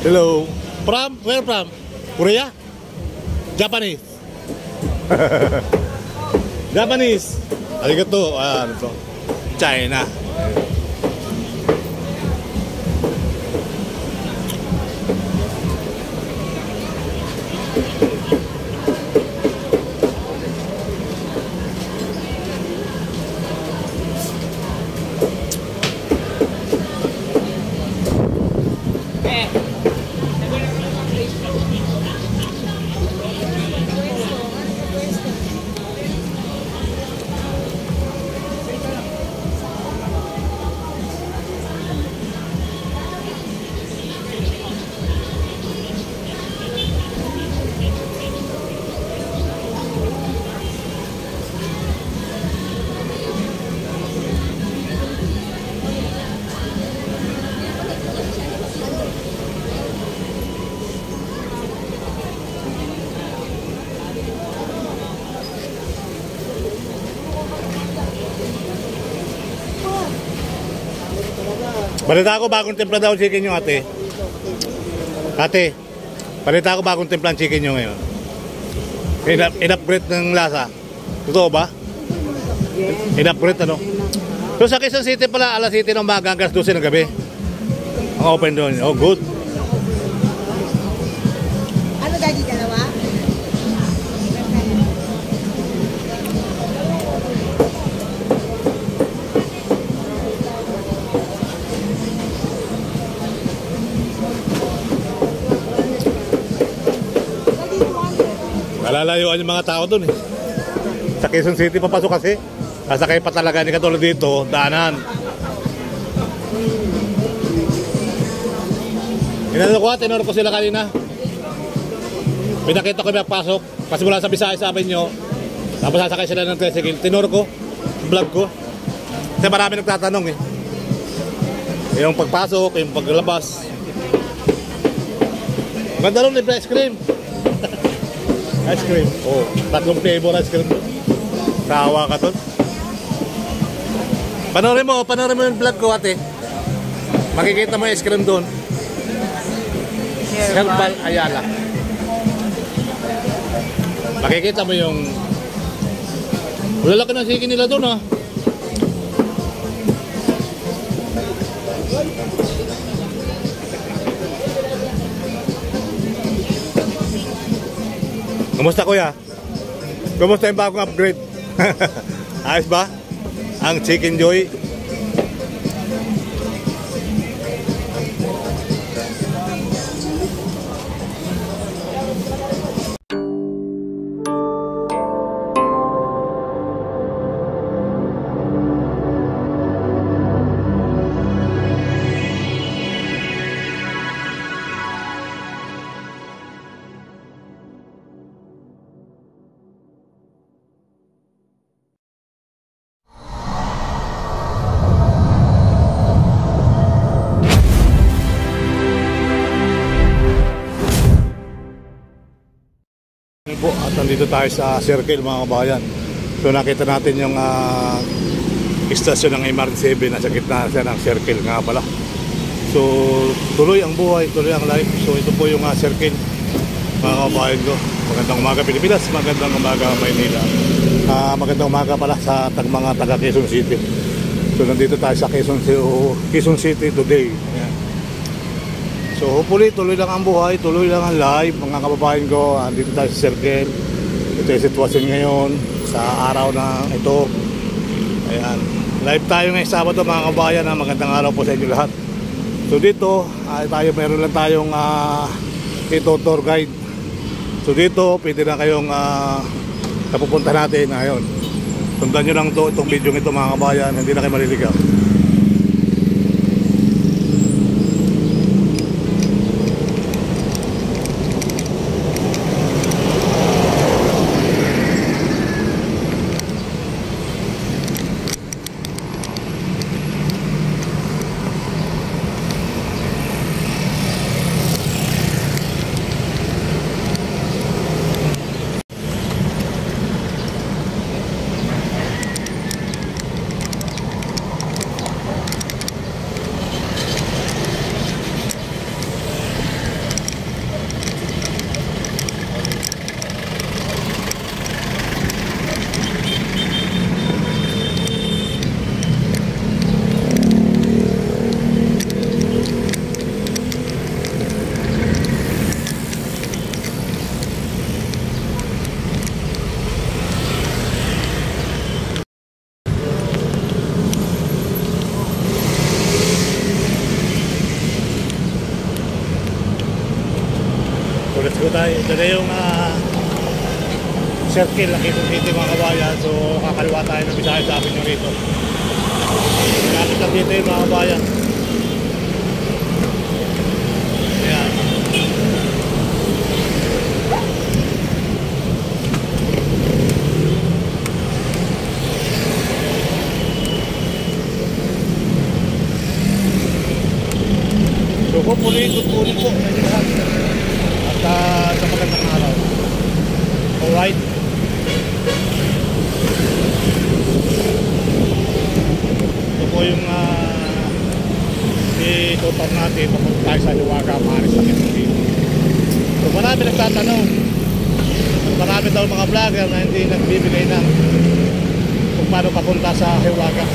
Hello. From? Where from? Korea? Japanese? Japanese. Arigato. Ano to? China. Balita ko bagong timpla daw chicken nyo, ate. Ate, balita ko bagong timpla chicken nyo ngayon. In-upgrade ng lasa. Totoo ba? Yes. In-upgrade ano? So sa Quezon City pala, alas 7 ng umaga hanggang 12 ng gabi. Ang open doon. Oh, good. Ano, Daddy? Dalawa? Malalayuan yung mga tao doon eh. Sa Quezon City papasok kasi. Sasakay pa talaga ni katulad dito, daanan. Inano ko, tinuro ko sila kanina. Pinakita ko yung pasok. Kasi mula sa Visayas sa amin nyo. Tapos sasakay sila ng tricycle. Tinuro ko, vlog ko. Kasi marami nagtatanong eh. Yung pagpasok, yung paglabas. Ganda rin, libre ice cream. Ice cream. Oh, 3 flavor ice cream. Kawa ka doon. Panoorin mo yung vlog ko, ate. Makikita mo yung ice cream doon. Herbal Ayala. Makikita mo yung lalaki ng siki nila doon, ah. Kumusta, kuya? Kumusta yung bagong upgrade? Ayos ba? Ang Chicken Joy. Po, at nandito tayo sa circle, mga kabayan. So nakita natin yung istasyon ng MRT7. Nasa gitna siya ng circle nga pala. So tuloy ang buhay, tuloy ang life. So ito po yung circle, mga kabayan ko. Magandang umaga Pilipinas, magandang umaga Maynila. Magandang umaga pala sa mga taga Quezon City. So nandito tayo sa Quezon City today. Ayan. So hopefully tuloy lang ang buhay, tuloy lang ang live mga kababayan ko. Dito tayo sa Circle. Ito yung sitwasyon ngayon sa araw na ito. Ayan. Live tayo ngayong Sabado mga kababayan. Magandang araw po sa inyo lahat. So dito meron lang tayong ito tour guide. So dito pwede na kayong napupunta natin ngayon. Sundan nyo lang itong video ito mga kabayan, hindi na kayo maliligaw. Let's go tayo. Ito na yung Circle na Quezon City mga kabayan. So kakaliwa tayo ng Visayas, sabi nyo rito. Kapit lang dito yung mga kabayan. Ayan. So hopefully good morning po sa inyo lahat. Sa magandang araw. Alright. Ito po yung itutor natin papunta tayo sa Hiwaga, Paris sa Quezon City. So marami nagtatanong, marami daw mga vlogger na hindi nagbibigay ng kung paano papunta sa Hiwaga.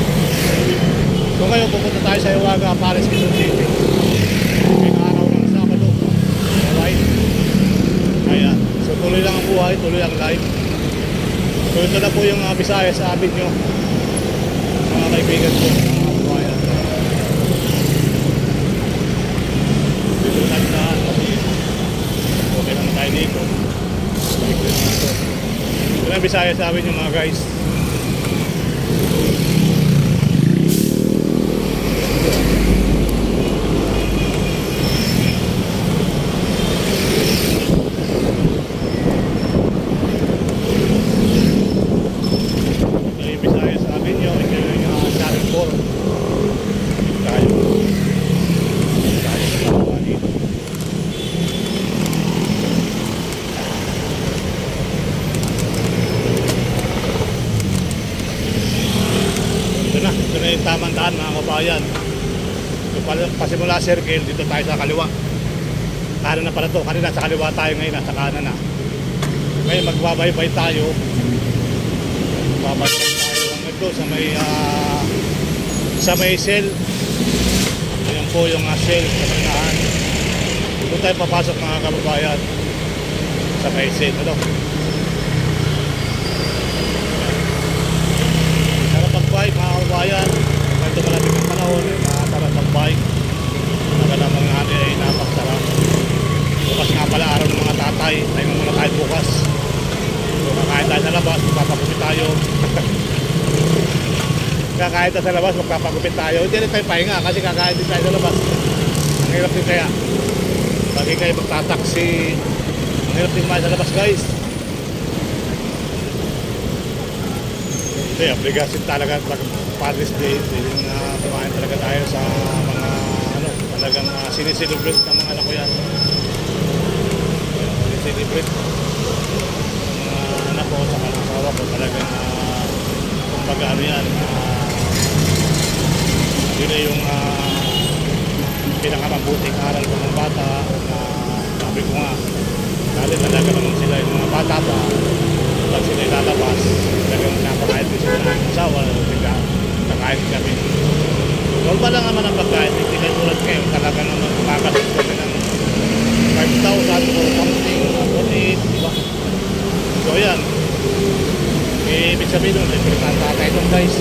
So ngayon pupunta tayo sa Hiwaga, Paris, Quezon City. May araw ng Sabado. Alright. Ayan. So tuloy lang ang buhay, tuloy ang live. So ito na po yung Visayas sa amin nyo, mga kaibigan ko, mga kababayan. Dito lang na okay lang tayo dito. Ito na Visayas sa amin yung mga guys. Ito na yung tamang daan mga kabayan. So, pasimula Circle, dito tayo sa kaliwa. Kanan na pala to, kanina sa kaliwa tayo, ngayon nasa kanan na. Ngayon magbabaybay tayo. Magbabaybay tayo hanggang doon sa may Shell. Ayan po yung Shell sa pinahan. Doon tayo papasok mga kababayan sa may Shell. Ano? Bike mga kabayan, kahit malapit ng panahon, nakasarap mag-bike. Talaga namang hati ay napakasarap. Bukas nga pala araw ng mga tatay, tayo muna tayo bukas. So kakain tayo sa labas, magpapagupit tayo. Kakain tayo sa labas, magpapagupit tayo. Hindi rin tayo pahinga kasi kakain din tayo sa labas. Ang hirap din kaya. Lagi kayo magtataksi. Ang hirap din tayo sa labas guys. Obligasyon talaga pag Father's Day, kumain talaga tayo sa mga talagang siniselebrate ng mga anak ko yan. Siniselebrate ng mga anak ko sa mga asawa ko talagang kumbaga yan, yun na yung pinakamabuting aral ko ng bata. Sabi ko nga, dahil talaga naman sila yung mga bata pa, pag sila ilalabas, talagang napakain din sila ng asawa, nakain kami. Normal lang naman ang pagkain, hindi kayo tulad kayo, talaga naman makakasip kami ng 5,000 or something, 48, diba? So yan, ibig sabihin nun, libre pa ang tatay nun guys.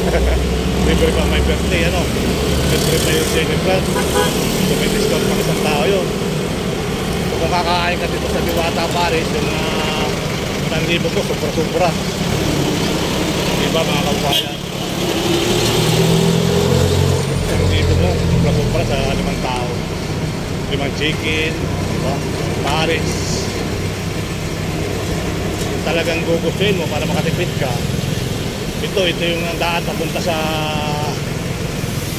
Libre pa may birthday, ano? Libre pa yung celebrant. So may discount pang isang tao yun. So kung kakain ka dito sa Diwata Paris, yung 1,000 ko, sobra-sobra. Diba mga kabayan? 1,000 mo, sobra-sobra sa 5 tao. 5 chicken, diba? Paris. Talagang gugustuhin mo para makatipid ka. Ito yung daan papunta sa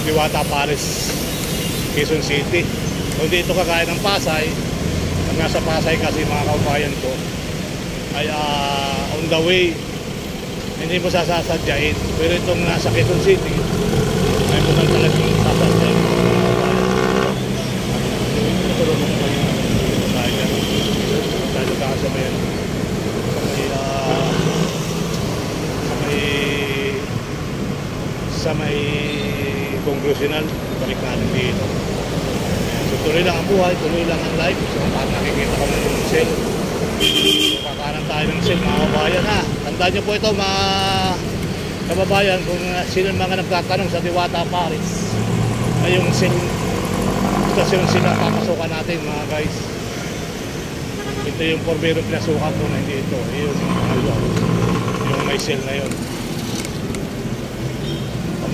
Diwata Paris, Quezon City. Kung dito kakain ng Pasay, pag nasa Pasay kasi mga kaubayan ko ay on the way, hindi mo sasadyain. Pero itong nasa Quezon City ay mo talagang sasadyain. Tulog mo naman yung tayo ka sa mayan. Sa may congressional, balik natin dito. So tuloy lang ang buhay, tuloy lang ang life. So parang nakikita ko ng sale. So kakanan tayo ng sale mga kababayan ha. Tandaan nyo po ito mga kababayan, kung sino mga nagtatanong sa Diwata Paris ay yung sale stasyon sila papasukan natin mga guys. Ito yung Porbero pinasukan ko na hindi ito. Yun yung may sale na yun.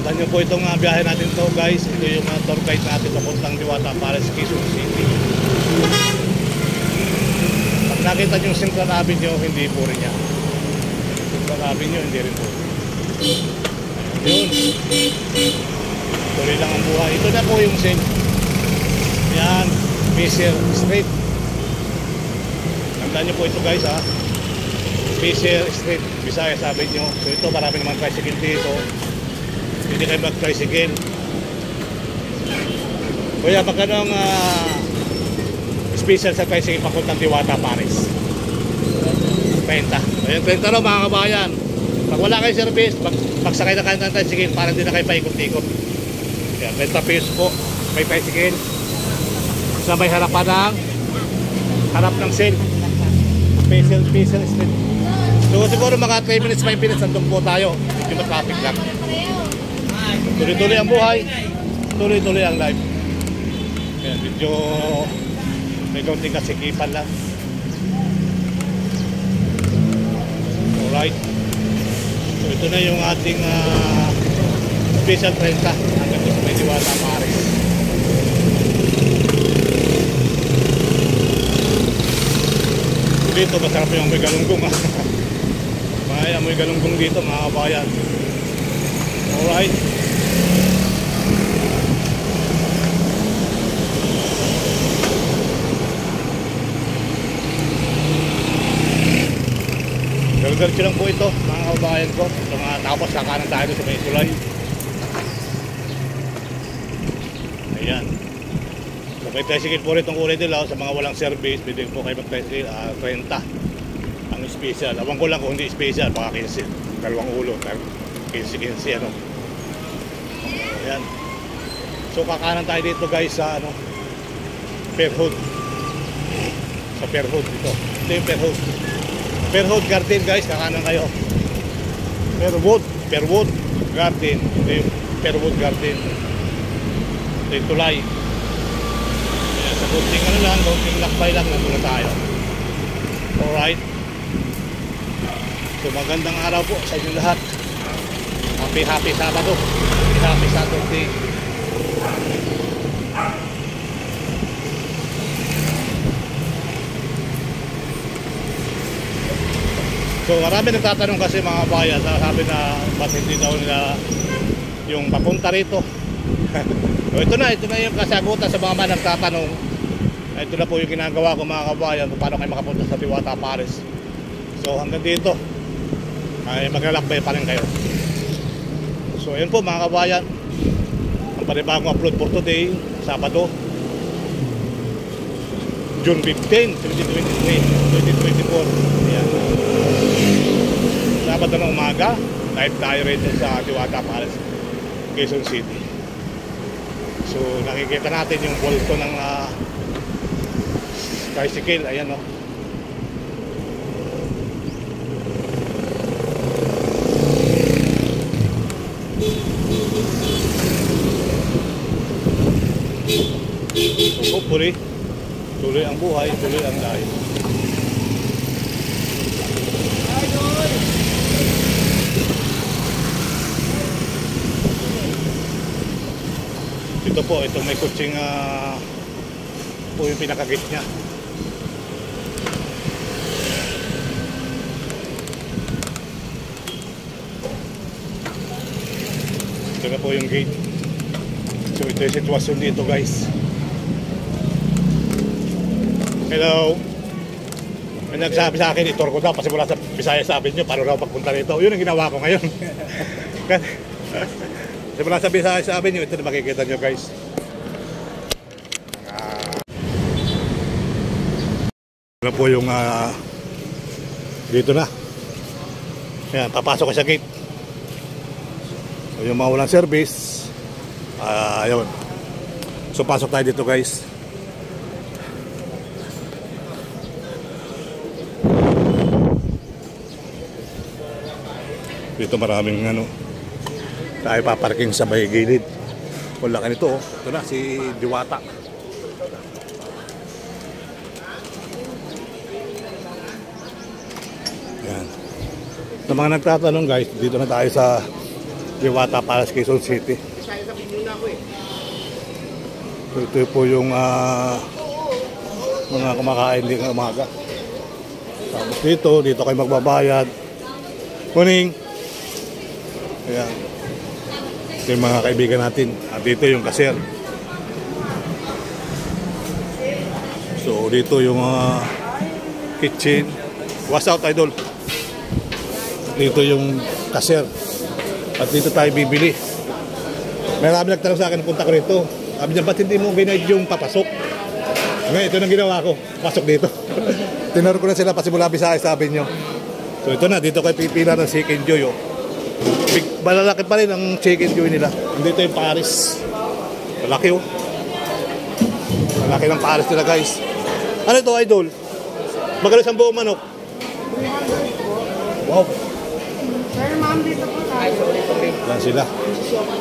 Tandaan nyo po itong biyahe natin to guys. Ito yung tour guide natin papuntang Diwata Paris, Quezon City. Pag nakita nyo yung Central Avenue, hindi po rin yan. Central Avenue, hindi rin po. Yun. Tuloy lang ang buhay. Ito na po yung sale. Yan, Fisher Street. Tandaan nyo po ito guys ha. Fisher Street, Visayas Avenue. So ito marami naman tricycle dito. Hindi kayo mag-tricycle. Kuya, magkano ang special sa tricycle papuntang Diwata Paris? 30. Ayan, 30 no mga kabayan. Pag wala kayo service, pagsakay na kayo ng tricycle, para hindi na kayo paikot-ikot. Ayan, 30 pesos po. May tricycle. Sa may harapan ng sale. Special street. So siguro mga 3 minutes, 5 minutes, nandun po tayo. Hindi ma-traffic lang. Tuloy-tuloy ang buhay. Tuloy-tuloy ang life. Ayan, medyo may kaunting kasikipan lang. Alright. So ito na yung ating special 30 hanggang sa may Diwata Paris. Dito masarap yung amoy galunggong may amoy galunggong dito mga kabayan. Alright. Diretso lang po ito mga kabayan ko. Tapos kakanan tayo sa may tulay. Ayan. So may tricycle po rin itong kulay nila. Sa mga walang service, pwede po kayo mag-tricycle 30 ang special. Awang ko lang kung hindi special, baka 15. Dalawang ulo, 15 ano. Ayan. So kakanan tayo dito guys sa Fairhood. Sa Fairhood ito. Ito yung Fairhood. Fairhood Garden guys, kakanan kayo. Fairwood Garden. Ito yung Fairwood Garden. Ito yung tulay. Ayan, sa kunting kunting lakbay lang, nandun na tayo. Alright. So magandang araw po sa inyo lahat. Happy Sabado. Happy Saturday. So marami nagtatanong kasi mga bayan, sabi na ba't hindi daw nila yung papunta rito. So ito na yung kasagutan sa mga nagtatanong. Ito na po yung ginagawa ko mga kabayan kung paano kayo makapunta sa Diwata Paris. So hanggang dito ay maglalakbay pa rin kayo. So ayun po mga kabayan, ang panibagong upload for today, Sabado, June 15, 2023, 2024. Ayan. Sabado ng umaga, live tayo rito sa Diwata Palace, Quezon City. So nakikita natin yung bolto ng tricycle. Ayan o. Hopefully, tuloy ang buhay, tuloy ang life. Ito po, ito may kutsing po yung pinakagit niya. Ito na po yung gate. So ito yung sitwasyon dito, guys. Hello. May nagsabi sa akin, itor ko daw kasi mula sa Visayas sabi nyo, paano raw pagpunta rito. Yun ang ginawa ko ngayon. Kasi mula sa Visayas sabi nyo, ito na makikita nyo, guys. Ito po yung dito na. Ayan, papasok ko sa gate. So yung mga walang service, ayun. So pasok tayo dito, guys. Dito maraming tayo paparking sa may gilid. Wala ka nito, oh. Ito na si Diwata. Yan. Sa mga nagtatanong, guys, dito na tayo sa Diwata Palace, Quezon City. So ito po yung mga kumakain din ng umaga. Tapos dito kayo magbabayad. Morning. Ayan. Ito yung mga kaibigan natin. At dito yung cashier. So dito yung kitchen. Wash out, idol. Dito yung cashier. At dito tayo bibili. Marami nagtanong sa akin, punta ko rito. Sabi niya, ba't hindi mo ginahid yung papasok? Ngayon, ito nang ginawa ko. Pasok dito. Tinaro ko na sila pasimula Visayas, sabi niyo. So ito na, dito kayo pipila ng Chicken Joy. Oh. Malalaki pa rin ang Chicken Joy nila. Dito yung Paris. Malaki, oh. Malaki ng Paris nila, guys. Ano ito, idol? Magkano isang buong manok? Wow. Sir, ma'am, dito po tayo. Yan sila.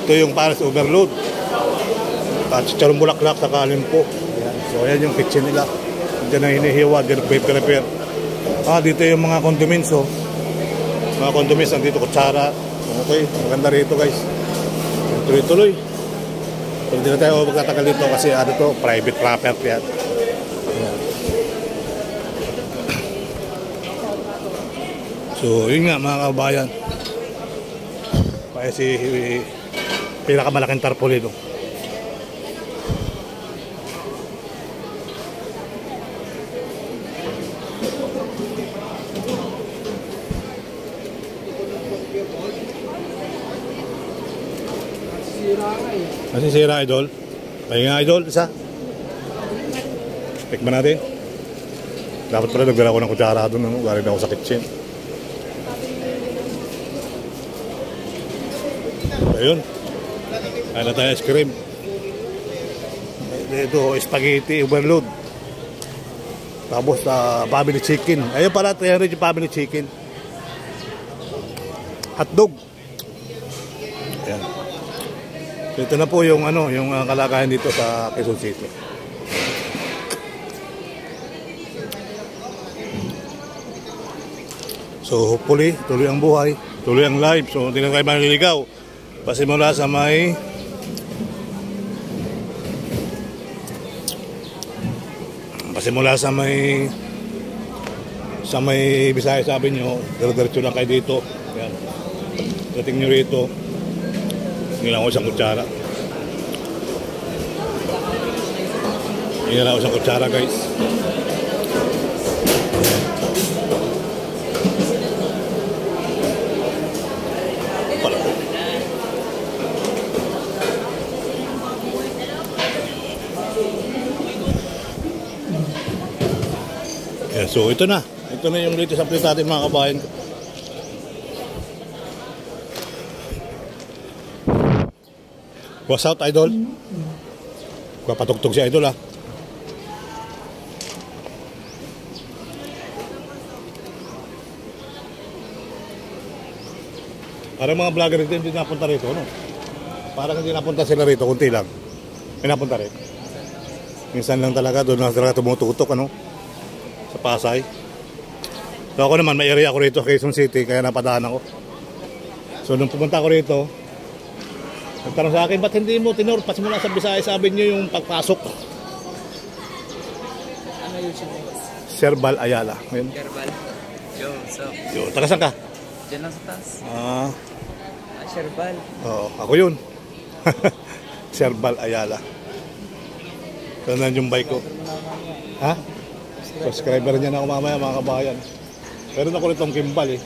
Ito yung Paris overload. At charong bulaklak sa kalimpo. So ayan yung kitchen nila. Diyan na hinihiwa, diyan prepare. Dito yung mga condiments, oh. Mga condiments, nandito kutsara. Okay, maganda rito, guys. Tuloy-tuloy. Pero hindi na tayo magtatagal dito kasi to, private property yan. So yun nga, mga kabayan. Kaya si pinakamalaking tarpaulin, oh. Nasisira, idol. Pahinga, idol. Isa. Tikman natin. Dapat pala nagdala ko ng kutsara doon. Galing ako sa kitchen. Ayun. Kaya na tayo ice cream. Ito, spaghetti overload. Tapos family chicken. Ayun pala, 300 yung family chicken. Hotdog. Ayan. Ito na po yung yung kalagayan dito sa Quezon City. So hopefully, tuloy ang buhay, tuloy ang life. So hindi na kayo maliligaw. Pasimula sa may Visayas, sabi nyo, diretso lang kayo dito. Yan. Dating nyo rito. Nilang ko isang kutsara. Nilang ko isang kutsara, guys. Pala. Yeah, so ito na. Ito na yung latest update natin, mga kabayan. What's out, idol? Papatugtog si idol, ah. Parang mga vlogger dito hindi napunta rito, no? Parang hindi napunta sila rito, kunti lang. May napunta rin. Minsan lang talaga, doon lang talaga tumututok, ano? Sa Pasay. So ako naman, may area ako rito, Quezon City, kaya napadaan ako. So nung pumunta ako rito, nagtanong sa akin, ba't hindi mo tinurpas mo na sa Visayas Avenue yung pagpasok? Ano yung siya? Serbal Ayala. Ngayon. Kerbal. Yo, so. Yo, taga saan ka? Diyan lang sa taas. Ah, Sherbal. oo, ako yun. Serbal Ayala. So nan yung bike ko. Ha? Subscriber niya na ako mamaya mga kabayan. Pero ako nitong gimbal eh.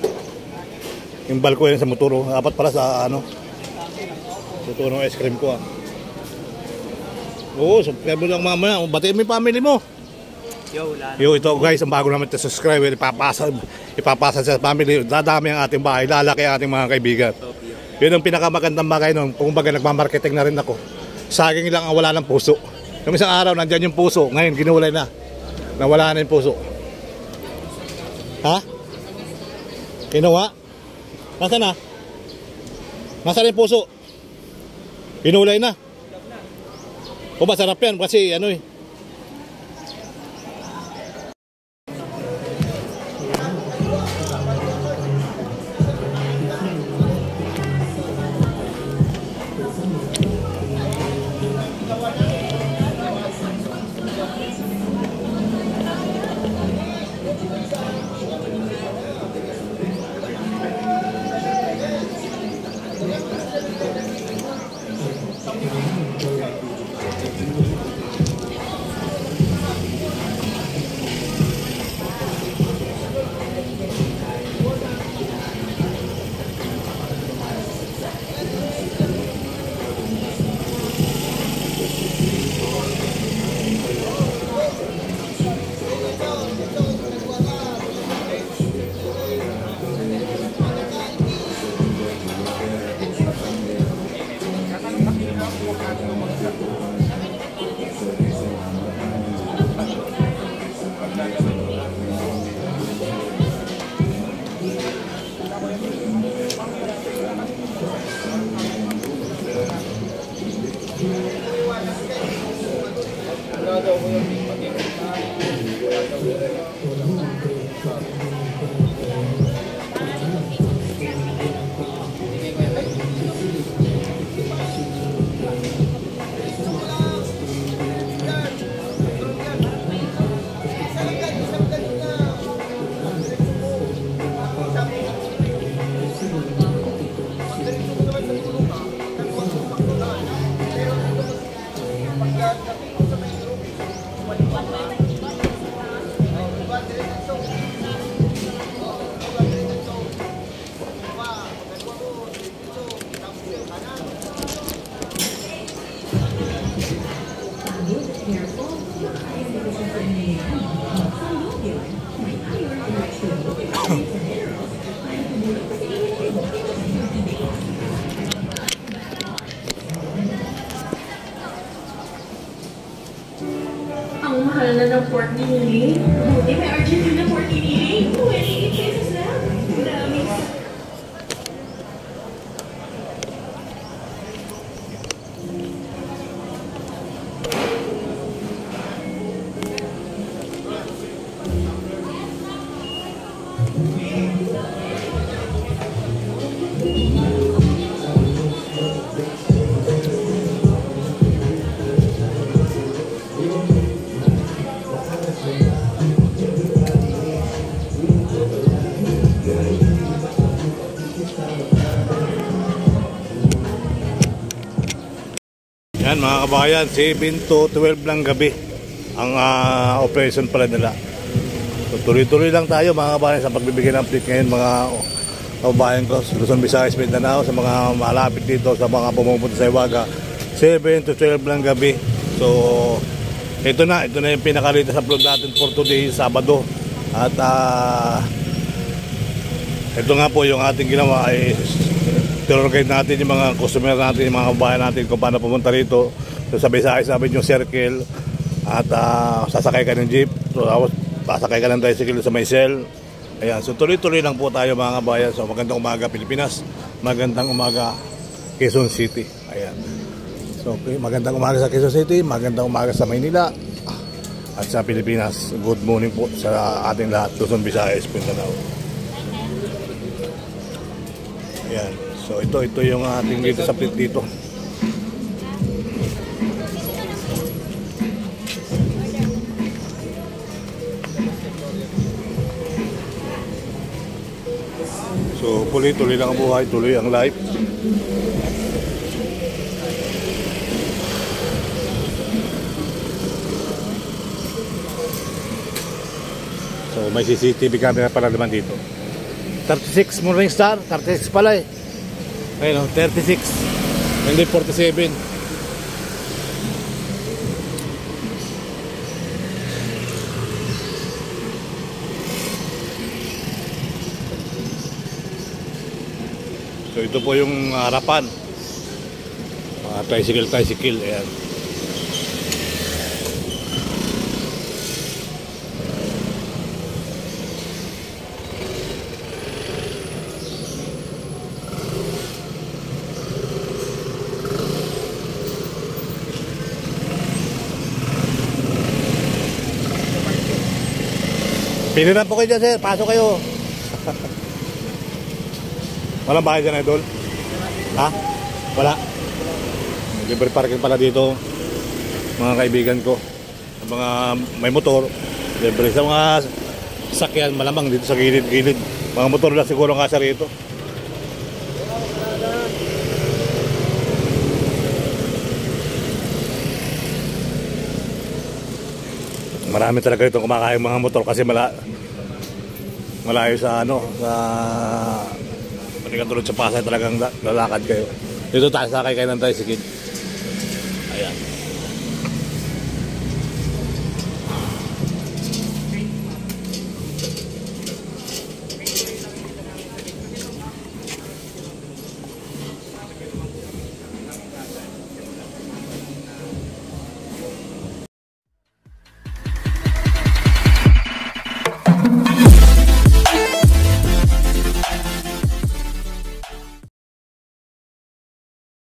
Gimbal ko yan sa motoro. Dapat pala sa ano. Ito ng ice cream ko ah. Oo, subscribe mo lang mamaya. Batiin mo yung family mo. Yo, wala na. Yo, ito guys, ang bago naman ito subscribe. Ipapasa sa family. Dadami ang ating bahay. Lalaki ang ating mga kaibigan. Yun ang pinakamagandang bagay nun. Kung baga nagmamarketing na rin ako. Saging lang ang wala ng puso. Yung isang araw, nandyan yung puso. Ngayon, ginulay na. Nawala na yung puso. Ha? Kinuha? Nasaan na? Nasaan yung puso? Pinulay na. O masarap yan kasi ano eh. Ang mahal na ng pork ninili. Buti may Argentina pork ninili. 28 pesos lang. Grabe. Yan mga kabayan, 7 to 12 ng gabi ang operation pala nila. So, tuloy-tuloy lang tayo mga kabayan sa pagbibigay ng update ngayon mga kabayan ko. Luzon, Visayas, Mindanao, sa mga malapit dito, sa mga pumupunta sa Iwaga. 7 to 12 ng gabi. So, ito na yung pinakalitas upload natin for today, Sabado. At ito nga po yung ating ginawa ay tour guide natin yung mga customer natin, yung mga kabayan natin kung paano pumunta rito. So sabi sa akin yung circle at sasakay ka ng jeep. So tapos sasakay ka ng tricycle sa Maysel. Ayan, so tuloy-tuloy lang po tayo mga kabayan. So magandang umaga Pilipinas, magandang umaga Quezon City. Ayan. So magandang umaga sa Quezon City, magandang umaga sa Maynila at sa Pilipinas. Good morning po sa ating lahat, Luzon, Visayas, Mindanao. Ayan. So ito yung ating dito sa pit dito. So tuloy lang ang buhay, tuloy ang life. So may CCTV camera pala naman dito. 36 Morningstar, 36 pala eh. Ayun, 36. Hindi 47. So ito po yung harapan. Mga tricycle, ayan. Piniran po kayo dyan, sir. Pasok kayo. Walang bahay dyan, idol? Ha? Wala? Libre parking pala dito, mga kaibigan ko. Mga may motor, libre. Sa mga sakyan, malamang dito sa gilid-gilid. Mga motor lang siguro nga sa rito. Marami talaga itong kumakain mga motor kasi malayo sa sa panikan tulad sa Pasay, talagang lalakad kayo. Dito tayo sakay kayo ng tricycle.